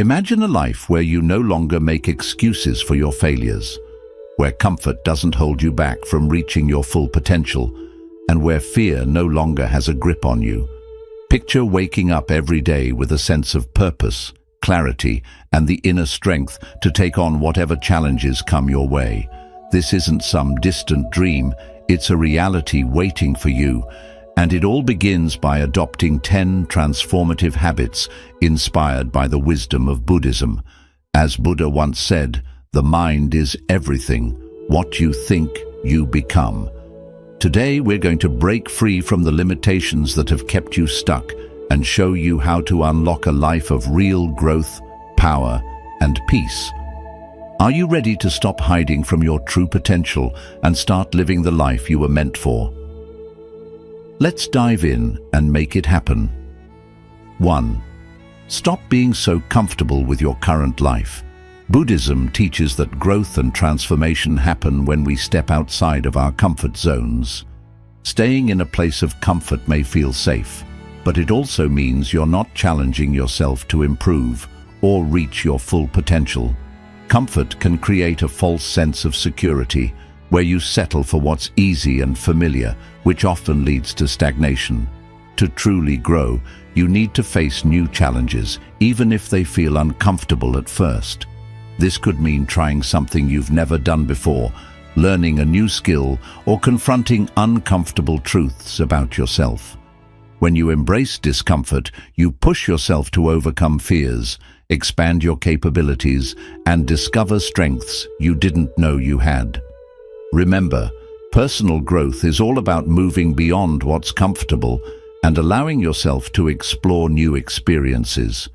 Imagine a life where you no longer make excuses for your failures, where comfort doesn't hold you back from reaching your full potential, and where fear no longer has a grip on you. Picture waking up every day with a sense of purpose, clarity, and the inner strength to take on whatever challenges come your way. This isn't some distant dream, it's a reality waiting for you, and it all begins by adopting 10 transformative habits inspired by the wisdom of Buddhism. As Buddha once said, "The mind is everything. What you think, you become." Today, we're going to break free from the limitations that have kept you stuck and show you how to unlock a life of real growth, power, and peace. Are you ready to stop hiding from your true potential and start living the life you were meant for? Let's dive in and make it happen. 1. Stop being so comfortable with your current life. Buddhism teaches that growth and transformation happen when we step outside of our comfort zones. Staying in a place of comfort may feel safe, but it also means you're not challenging yourself to improve or reach your full potential. Comfort can create a false sense of security, where you settle for what's easy and familiar, which often leads to stagnation. To truly grow, you need to face new challenges, even if they feel uncomfortable at first. This could mean trying something you've never done before, learning a new skill, or confronting uncomfortable truths about yourself. When you embrace discomfort, you push yourself to overcome fears, expand your capabilities, and discover strengths you didn't know you had. Remember, personal growth is all about moving beyond what's comfortable and allowing yourself to explore new experiences.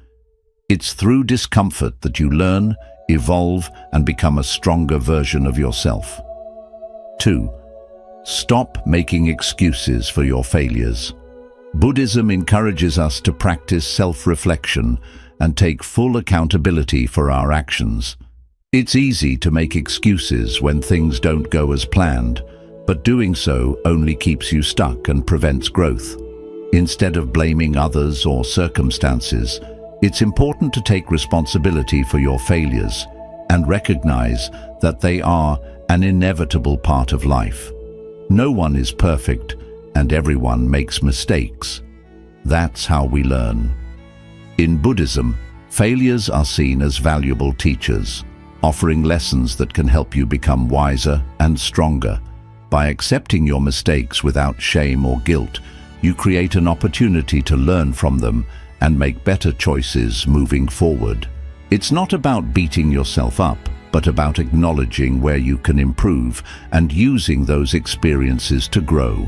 It's through discomfort that you learn, evolve, and become a stronger version of yourself. 2. Stop making excuses for your failures. Buddhism encourages us to practice self-reflection and take full accountability for our actions. It's easy to make excuses when things don't go as planned, but doing so only keeps you stuck and prevents growth. Instead of blaming others or circumstances, it's important to take responsibility for your failures and recognize that they are an inevitable part of life. No one is perfect, and everyone makes mistakes. That's how we learn. In Buddhism, failures are seen as valuable teachers, offering lessons that can help you become wiser and stronger. By accepting your mistakes without shame or guilt, you create an opportunity to learn from them and make better choices moving forward. It's not about beating yourself up, but about acknowledging where you can improve and using those experiences to grow.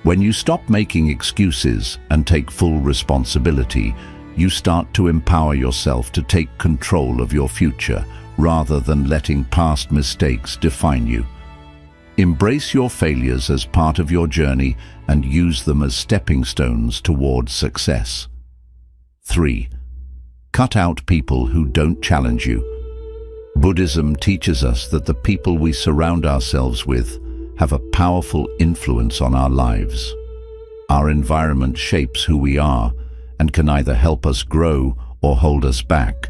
When you stop making excuses and take full responsibility, you start to empower yourself to take control of your future, rather than letting past mistakes define you. Embrace your failures as part of your journey and use them as stepping stones towards success. 3. Cut out people who don't challenge you. Buddhism teaches us that the people we surround ourselves with have a powerful influence on our lives. Our environment shapes who we are and can either help us grow or hold us back.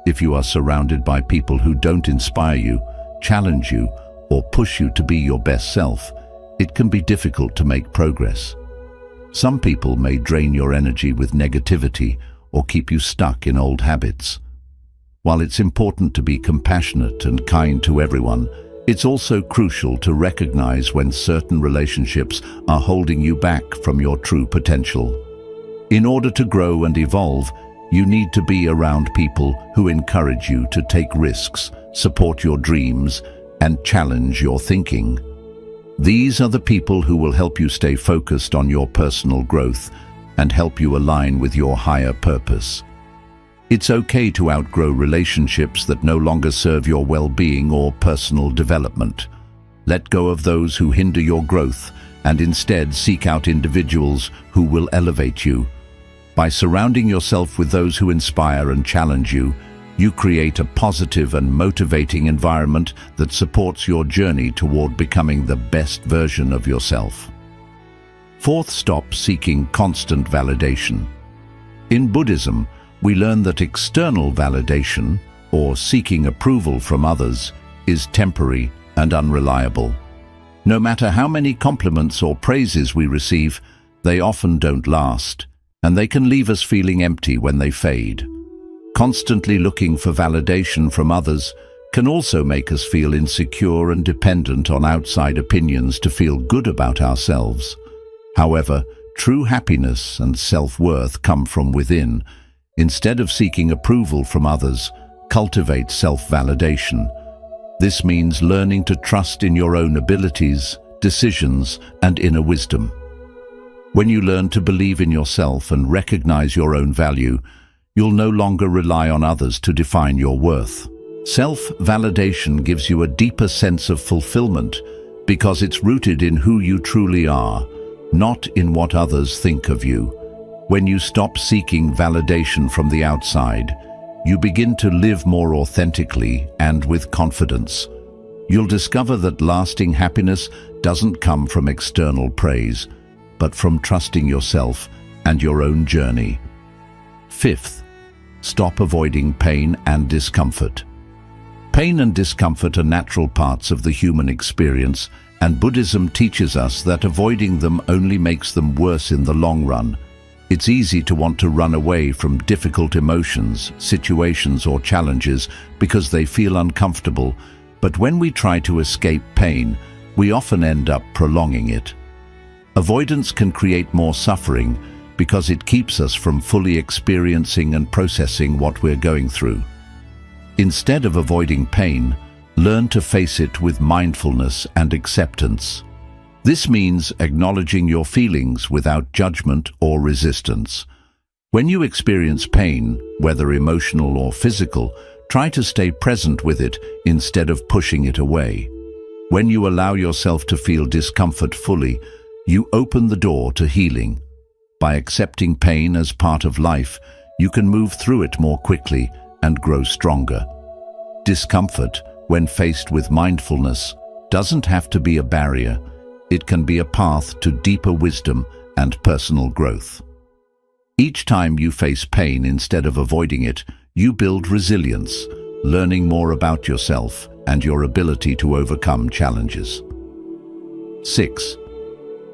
If you are surrounded by people who don't inspire you, challenge you, or push you to be your best self, it can be difficult to make progress. Some people may drain your energy with negativity or keep you stuck in old habits. While it's important to be compassionate and kind to everyone, it's also crucial to recognize when certain relationships are holding you back from your true potential. In order to grow and evolve, you need to be around people who encourage you to take risks, support your dreams, and challenge your thinking. These are the people who will help you stay focused on your personal growth and help you align with your higher purpose. It's okay to outgrow relationships that no longer serve your well-being or personal development. Let go of those who hinder your growth and instead seek out individuals who will elevate you. By surrounding yourself with those who inspire and challenge you, you create a positive and motivating environment that supports your journey toward becoming the best version of yourself. 4. Stop seeking constant validation. In Buddhism, we learn that external validation, or seeking approval from others, is temporary and unreliable. No matter how many compliments or praises we receive, they often don't last, and they can leave us feeling empty when they fade. Constantly looking for validation from others can also make us feel insecure and dependent on outside opinions to feel good about ourselves. However, true happiness and self-worth come from within. Instead of seeking approval from others, cultivate self-validation. This means learning to trust in your own abilities, decisions, and inner wisdom. When you learn to believe in yourself and recognize your own value, you'll no longer rely on others to define your worth. Self-validation gives you a deeper sense of fulfillment because it's rooted in who you truly are, not in what others think of you. When you stop seeking validation from the outside, you begin to live more authentically and with confidence. You'll discover that lasting happiness doesn't come from external praise, but from trusting yourself and your own journey. Fifth, stop avoiding pain and discomfort. Pain and discomfort are natural parts of the human experience, and Buddhism teaches us that avoiding them only makes them worse in the long run. It's easy to want to run away from difficult emotions, situations, or challenges because they feel uncomfortable, but when we try to escape pain, we often end up prolonging it. Avoidance can create more suffering because it keeps us from fully experiencing and processing what we're going through. Instead of avoiding pain, learn to face it with mindfulness and acceptance. This means acknowledging your feelings without judgment or resistance. When you experience pain, whether emotional or physical, try to stay present with it instead of pushing it away. When you allow yourself to feel discomfort fully, you open the door to healing. By accepting pain as part of life, you can move through it more quickly and grow stronger. Discomfort, when faced with mindfulness, doesn't have to be a barrier. It can be a path to deeper wisdom and personal growth. Each time you face pain instead of avoiding it, you build resilience, learning more about yourself and your ability to overcome challenges. 6.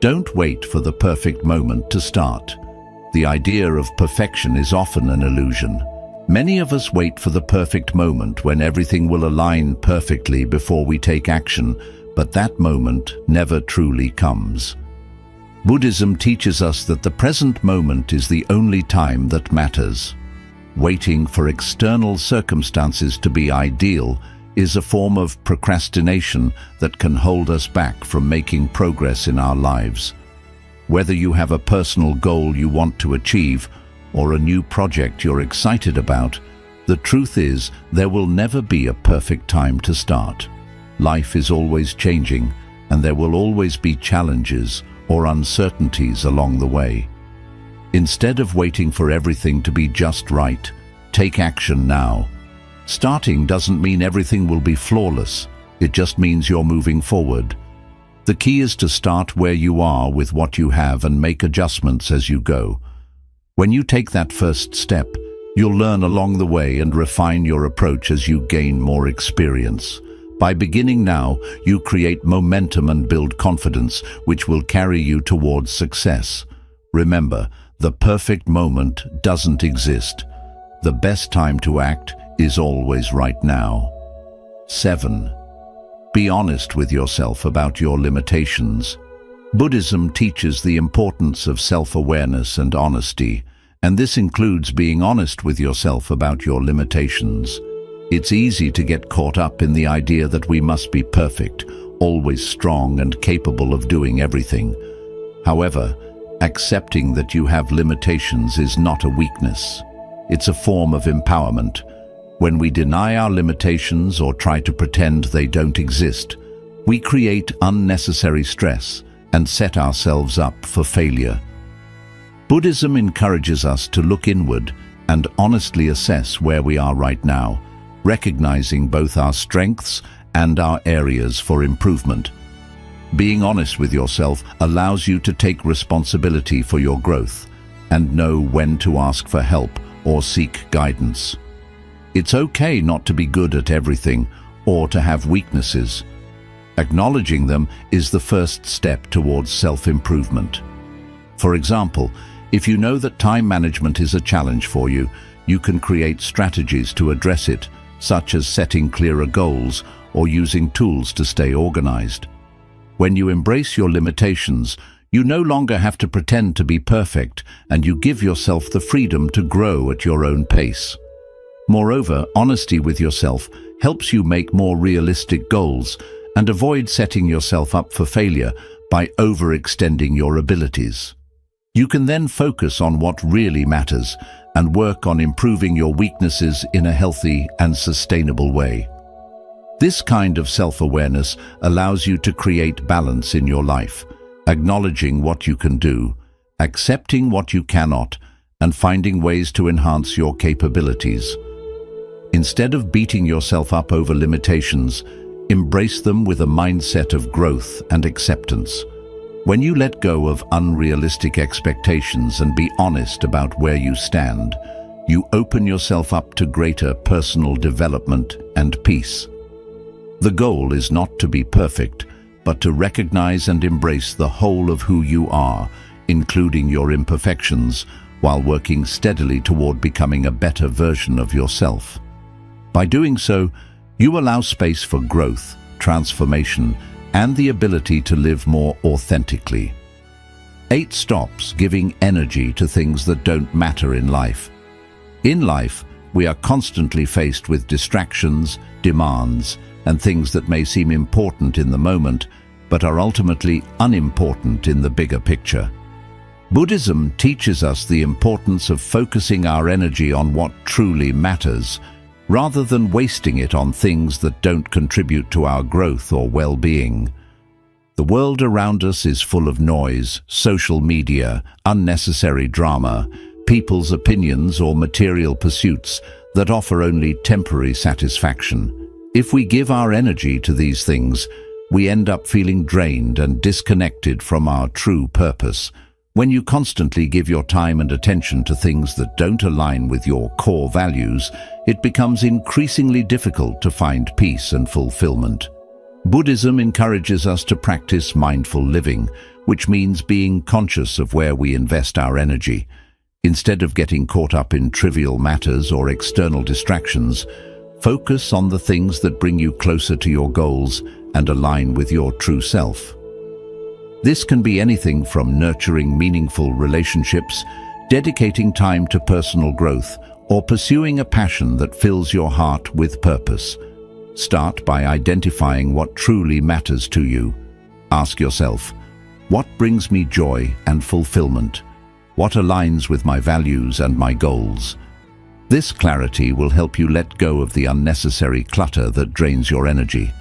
Don't wait for the perfect moment to start. The idea of perfection is often an illusion. Many of us wait for the perfect moment when everything will align perfectly before we take action, but that moment never truly comes. Buddhism teaches us that the present moment is the only time that matters. Waiting for external circumstances to be ideal is a form of procrastination that can hold us back from making progress in our lives. Whether you have a personal goal you want to achieve or a new project you're excited about, the truth is there will never be a perfect time to start. Life is always changing, and there will always be challenges or uncertainties along the way. Instead of waiting for everything to be just right, take action now. Starting doesn't mean everything will be flawless. It just means you're moving forward. The key is to start where you are with what you have and make adjustments as you go. When you take that first step, you'll learn along the way and refine your approach as you gain more experience. By beginning now, you create momentum and build confidence, which will carry you towards success. Remember, the perfect moment doesn't exist. The best time to act is always right now. 7. Be honest with yourself about your limitations. Buddhism teaches the importance of self-awareness and honesty, and this includes being honest with yourself about your limitations. It's easy to get caught up in the idea that we must be perfect, always strong and capable of doing everything. However, accepting that you have limitations is not a weakness. It's a form of empowerment. When we deny our limitations or try to pretend they don't exist, we create unnecessary stress and set ourselves up for failure. Buddhism encourages us to look inward and honestly assess where we are right now, recognizing both our strengths and our areas for improvement. Being honest with yourself allows you to take responsibility for your growth and know when to ask for help or seek guidance. It's okay not to be good at everything or to have weaknesses. Acknowledging them is the first step towards self-improvement. For example, if you know that time management is a challenge for you, you can create strategies to address it, such as setting clearer goals or using tools to stay organized. When you embrace your limitations, you no longer have to pretend to be perfect, and you give yourself the freedom to grow at your own pace. Moreover, honesty with yourself helps you make more realistic goals and avoid setting yourself up for failure by overextending your abilities. You can then focus on what really matters and work on improving your weaknesses in a healthy and sustainable way. This kind of self-awareness allows you to create balance in your life, acknowledging what you can do, accepting what you cannot, and finding ways to enhance your capabilities. Instead of beating yourself up over limitations, embrace them with a mindset of growth and acceptance. When you let go of unrealistic expectations and be honest about where you stand, you open yourself up to greater personal development and peace. The goal is not to be perfect, but to recognize and embrace the whole of who you are, including your imperfections, while working steadily toward becoming a better version of yourself. By doing so, you allow space for growth, transformation, and the ability to live more authentically. 8 stops giving energy to things that don't matter in life. In life, we are constantly faced with distractions, demands, and things that may seem important in the moment, but are ultimately unimportant in the bigger picture. Buddhism teaches us the importance of focusing our energy on what truly matters, rather than wasting it on things that don't contribute to our growth or well-being. The world around us is full of noise, social media, unnecessary drama, people's opinions or material pursuits that offer only temporary satisfaction. If we give our energy to these things, we end up feeling drained and disconnected from our true purpose. When you constantly give your time and attention to things that don't align with your core values, it becomes increasingly difficult to find peace and fulfillment. Buddhism encourages us to practice mindful living, which means being conscious of where we invest our energy. Instead of getting caught up in trivial matters or external distractions, focus on the things that bring you closer to your goals and align with your true self. This can be anything from nurturing meaningful relationships, dedicating time to personal growth, or pursuing a passion that fills your heart with purpose. Start by identifying what truly matters to you. Ask yourself, what brings me joy and fulfillment? What aligns with my values and my goals? This clarity will help you let go of the unnecessary clutter that drains your energy.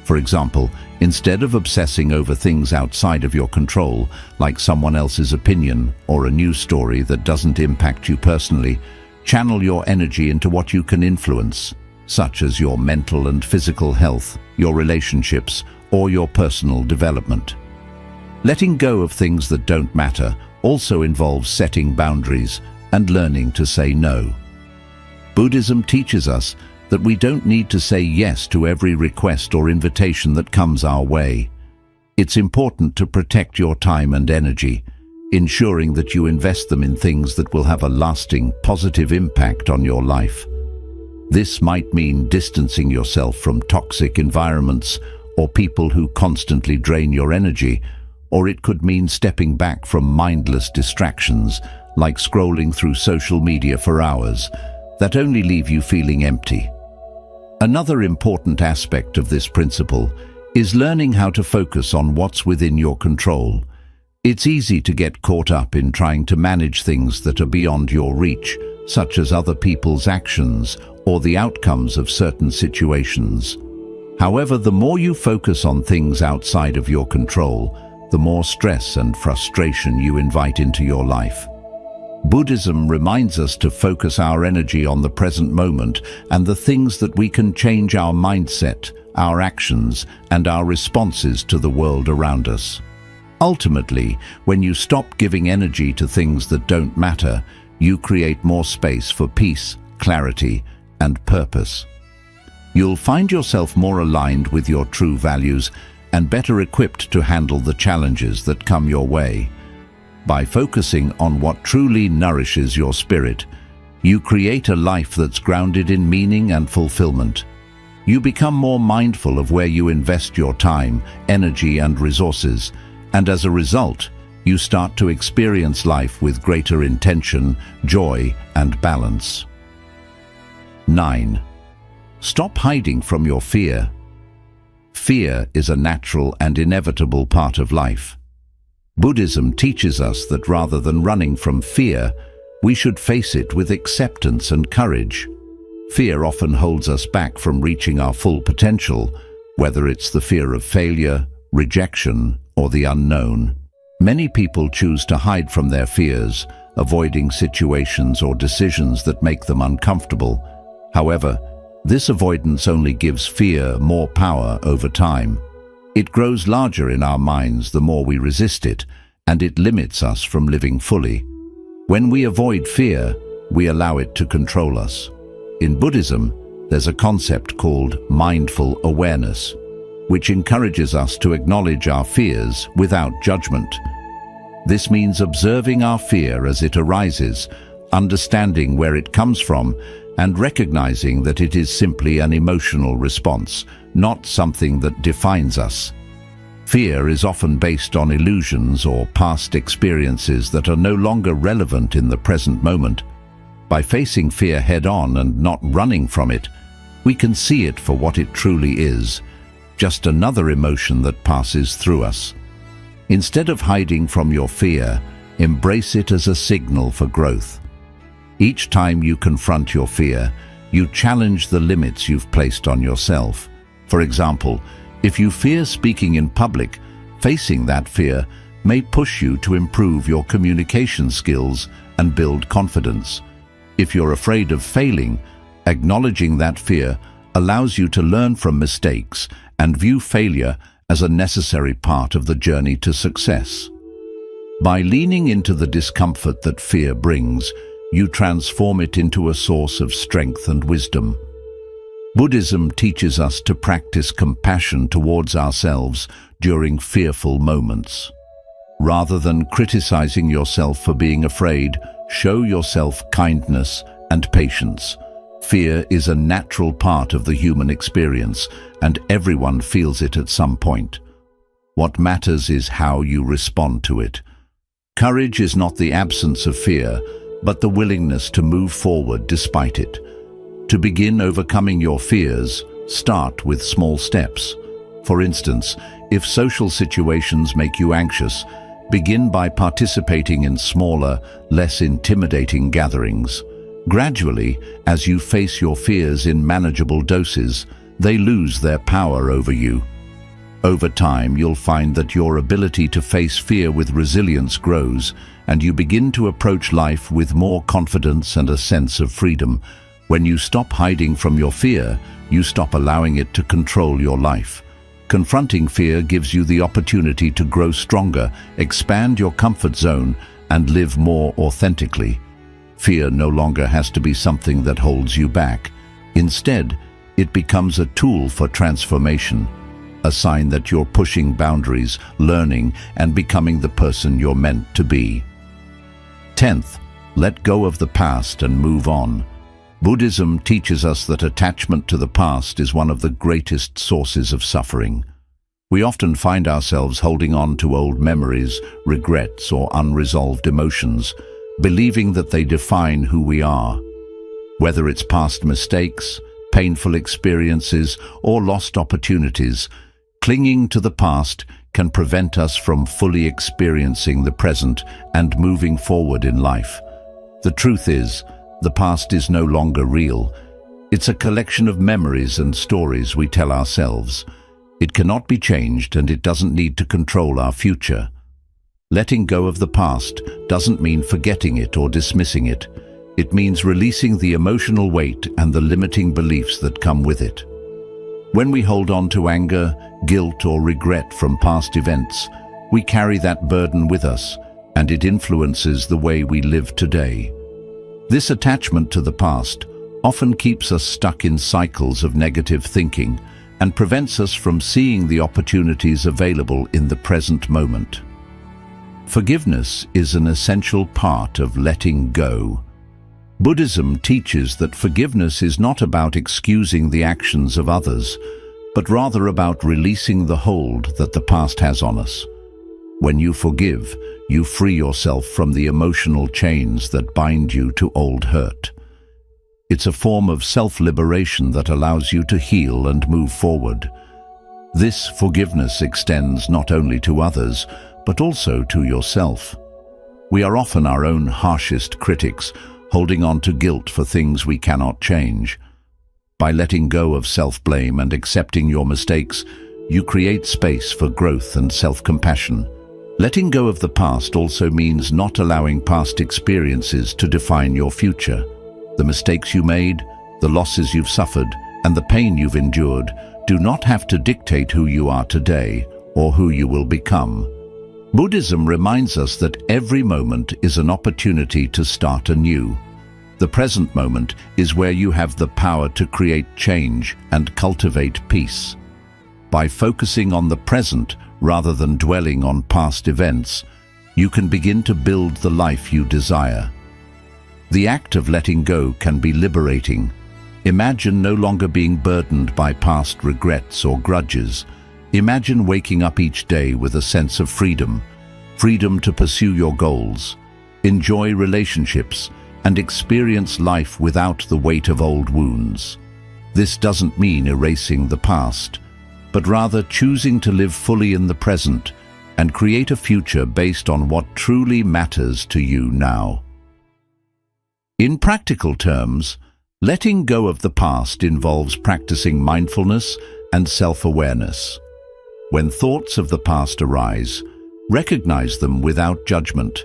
For example, instead of obsessing over things outside of your control, like someone else's opinion or a news story that doesn't impact you personally, channel your energy into what you can influence, such as your mental and physical health, your relationships, or your personal development. Letting go of things that don't matter also involves setting boundaries and learning to say no. Buddhism teaches us that we don't need to say yes to every request or invitation that comes our way. It's important to protect your time and energy, ensuring that you invest them in things that will have a lasting, positive impact on your life. This might mean distancing yourself from toxic environments or people who constantly drain your energy, or it could mean stepping back from mindless distractions like scrolling through social media for hours that only leave you feeling empty. Another important aspect of this principle is learning how to focus on what's within your control. It's easy to get caught up in trying to manage things that are beyond your reach, such as other people's actions or the outcomes of certain situations. However, the more you focus on things outside of your control, the more stress and frustration you invite into your life. Buddhism reminds us to focus our energy on the present moment and the things that we can change: our mindset, our actions, and our responses to the world around us. Ultimately, when you stop giving energy to things that don't matter, you create more space for peace, clarity, and purpose. You'll find yourself more aligned with your true values and better equipped to handle the challenges that come your way. By focusing on what truly nourishes your spirit, you create a life that's grounded in meaning and fulfillment. You become more mindful of where you invest your time, energy, and resources, and as a result, you start to experience life with greater intention, joy, and balance. 9. Stop hiding from your fear. Fear is a natural and inevitable part of life. Buddhism teaches us that rather than running from fear, we should face it with acceptance and courage. Fear often holds us back from reaching our full potential, whether it's the fear of failure, rejection, or the unknown. Many people choose to hide from their fears, avoiding situations or decisions that make them uncomfortable. However, this avoidance only gives fear more power over time. It grows larger in our minds the more we resist it, and it limits us from living fully. When we avoid fear, we allow it to control us. In Buddhism, there's a concept called mindful awareness, which encourages us to acknowledge our fears without judgment. This means observing our fear as it arises, understanding where it comes from, and recognizing that it is simply an emotional response, not something that defines us. Fear is often based on illusions or past experiences that are no longer relevant in the present moment. By facing fear head-on and not running from it, we can see it for what it truly is, just another emotion that passes through us. Instead of hiding from your fear, embrace it as a signal for growth. Each time you confront your fear, you challenge the limits you've placed on yourself. For example, if you fear speaking in public, facing that fear may push you to improve your communication skills and build confidence. If you're afraid of failing, acknowledging that fear allows you to learn from mistakes and view failure as a necessary part of the journey to success. By leaning into the discomfort that fear brings, you transform it into a source of strength and wisdom. Buddhism teaches us to practice compassion towards ourselves during fearful moments. Rather than criticizing yourself for being afraid, show yourself kindness and patience. Fear is a natural part of the human experience, and everyone feels it at some point. What matters is how you respond to it. Courage is not the absence of fear, but the willingness to move forward despite it. To begin overcoming your fears, start with small steps. For instance, if social situations make you anxious, begin by participating in smaller, less intimidating gatherings. Gradually, as you face your fears in manageable doses, they lose their power over you. Over time, you'll find that your ability to face fear with resilience grows, and you begin to approach life with more confidence and a sense of freedom. When you stop hiding from your fear, you stop allowing it to control your life. Confronting fear gives you the opportunity to grow stronger, expand your comfort zone, and live more authentically. Fear no longer has to be something that holds you back. Instead, it becomes a tool for transformation, a sign that you're pushing boundaries, learning, and becoming the person you're meant to be. 10th, let go of the past and move on. Buddhism teaches us that attachment to the past is one of the greatest sources of suffering. We often find ourselves holding on to old memories, regrets, or unresolved emotions, believing that they define who we are. Whether it's past mistakes, painful experiences, or lost opportunities, clinging to the past can prevent us from fully experiencing the present and moving forward in life. The truth is, the past is no longer real. It's a collection of memories and stories we tell ourselves. It cannot be changed, and it doesn't need to control our future. Letting go of the past doesn't mean forgetting it or dismissing it. It means releasing the emotional weight and the limiting beliefs that come with it. When we hold on to anger, guilt, or regret from past events, we carry that burden with us, and it influences the way we live today. This attachment to the past often keeps us stuck in cycles of negative thinking and prevents us from seeing the opportunities available in the present moment. Forgiveness is an essential part of letting go. Buddhism teaches that forgiveness is not about excusing the actions of others, but rather about releasing the hold that the past has on us. When you forgive, you free yourself from the emotional chains that bind you to old hurt. It's a form of self-liberation that allows you to heal and move forward. This forgiveness extends not only to others, but also to yourself. We are often our own harshest critics, holding on to guilt for things we cannot change. By letting go of self-blame and accepting your mistakes, you create space for growth and self-compassion. Letting go of the past also means not allowing past experiences to define your future. The mistakes you made, the losses you've suffered, and the pain you've endured do not have to dictate who you are today or who you will become. Buddhism reminds us that every moment is an opportunity to start anew. The present moment is where you have the power to create change and cultivate peace. By focusing on the present rather than dwelling on past events, you can begin to build the life you desire. The act of letting go can be liberating. Imagine no longer being burdened by past regrets or grudges. Imagine waking up each day with a sense of freedom, freedom to pursue your goals, enjoy relationships, and experience life without the weight of old wounds. This doesn't mean erasing the past, but rather choosing to live fully in the present and create a future based on what truly matters to you now. In practical terms, letting go of the past involves practicing mindfulness and self-awareness. When thoughts of the past arise, recognize them without judgment,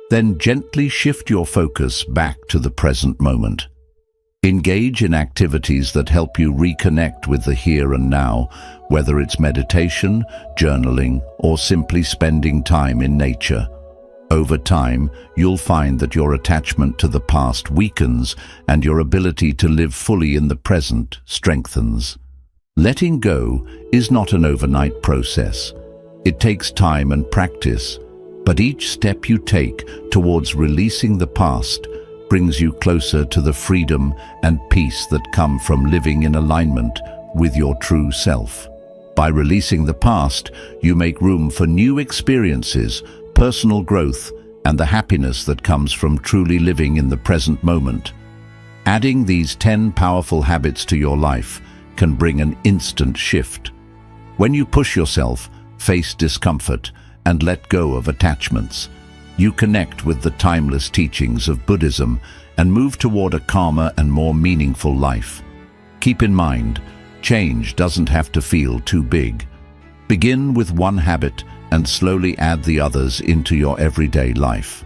then gently shift your focus back to the present moment. Engage in activities that help you reconnect with the here and now, whether it's meditation, journaling, or simply spending time in nature. Over time, you'll find that your attachment to the past weakens and your ability to live fully in the present strengthens. Letting go is not an overnight process. It takes time and practice, but each step you take towards releasing the past brings you closer to the freedom and peace that come from living in alignment with your true self. By releasing the past, you make room for new experiences, personal growth, and the happiness that comes from truly living in the present moment. Adding these 10 powerful habits to your life can bring an instant shift. When you push yourself, face discomfort, and let go of attachments, you connect with the timeless teachings of Buddhism and move toward a calmer and more meaningful life. Keep in mind, change doesn't have to feel too big. Begin with one habit and slowly add the others into your everyday life.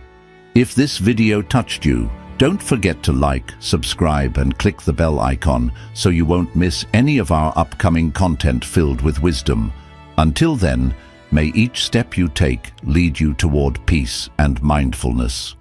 If this video touched you, don't forget to like, subscribe, and click the bell icon so you won't miss any of our upcoming content filled with wisdom. Until then, may each step you take lead you toward peace and mindfulness.